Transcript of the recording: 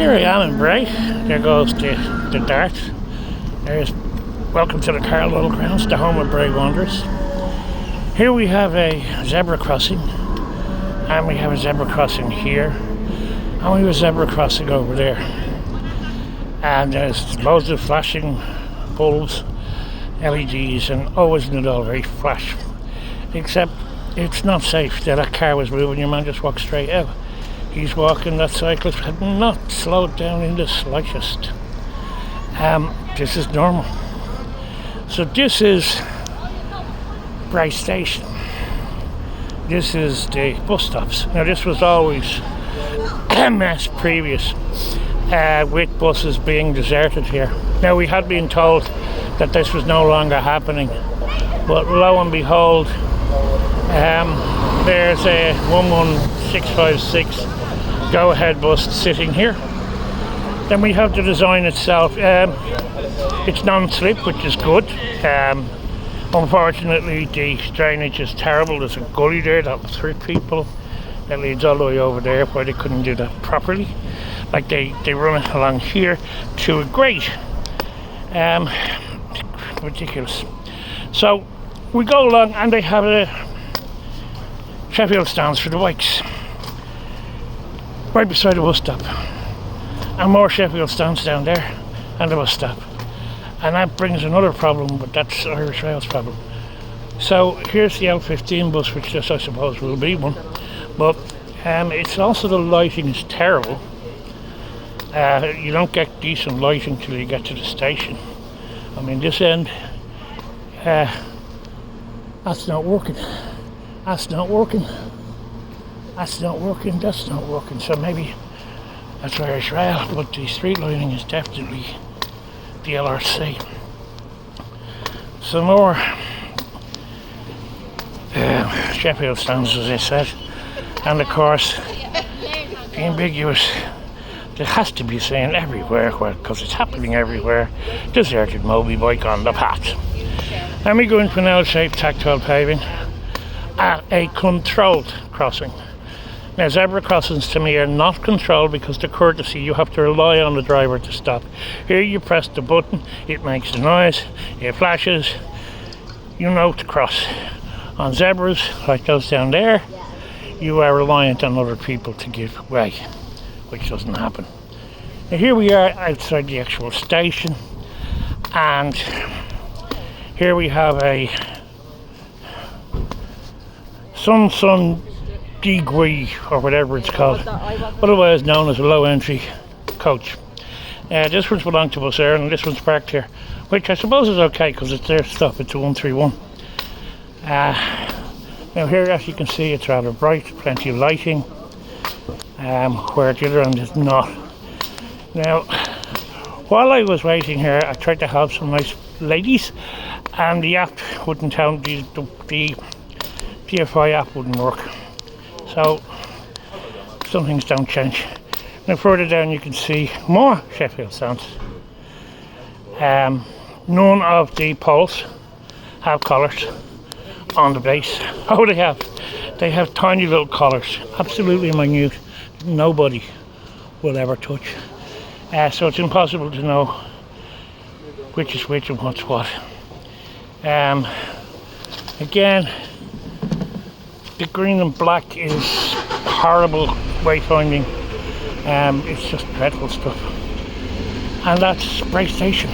Here I am in Bray. There goes the dart. There's welcome to the Carlisle grounds, the home of Bray Wanderers. Here we have a zebra crossing, and we have a zebra crossing here, and we have a zebra crossing over there. And there's loads of flashing bulbs, LEDs, and oh, isn't it all very flash? Except it's not safe. That car was moving, your man just walked straight out. He's walking, that cyclist had not slowed down in the slightest. This is normal. So this is Bray Station. This is the bus stops. Now this was always a mess previous, with buses being deserted here. Now we had been told that this was no longer happening, but lo and behold, there's a 11656 go-ahead bus sitting here. Then we have the design itself. It's non-slip, which is good. Unfortunately, the drainage is terrible. There's a gully there that will hurt people. That leads all the way over there where they couldn't do that properly. Like they run it along here to a grate. Ridiculous. So we go along and they have a Sheffield stands for the bikes right beside the bus stop, and more Sheffield stands down there and the bus stop, and that brings another problem, but that's Irish Rail's problem. So here's the L15 bus, which this I suppose will be one, but it's also the lighting is terrible. You don't get decent lighting till you get to the station. I mean, this end, that's not working. That's not working. That's not working. That's not working. So maybe that's Irish Rail, but the street lighting is definitely DLRC. Some more Sheffield stands, as I said, and of course the ambiguous. There has to be saying everywhere, because it's happening everywhere. Deserted Moby bike on the path. And we go into an L-shaped tactile paving at a controlled crossing. Now, zebra crossings to me are not controlled because the courtesy, you have to rely on the driver to stop. Here you press the button, it makes the noise, it flashes, you know to cross. On zebras, like those down there, you are reliant on other people to give way, which doesn't happen. Now here we are outside the actual station, and here we have a Sun degree, or whatever it's called, otherwise known as a low entry coach. This one's belonged to us there, and this one's parked here, which I suppose is okay because it's their stop. It's a 131. Now here, as you can see, it's rather bright, plenty of lighting, where the other end is not. Now, while I was waiting here, I tried to help some nice ladies, and the app wouldn't tell me, the DFI app wouldn't work. So some things don't change. Now further down you can see more Sheffield stands. None of the poles have collars on the base. Oh, they have tiny little collars, absolutely minute, nobody will ever touch. So it's impossible to know which is which and what's what. Again, the green and black is horrible wayfinding. It's just dreadful stuff. And that's Bray Station.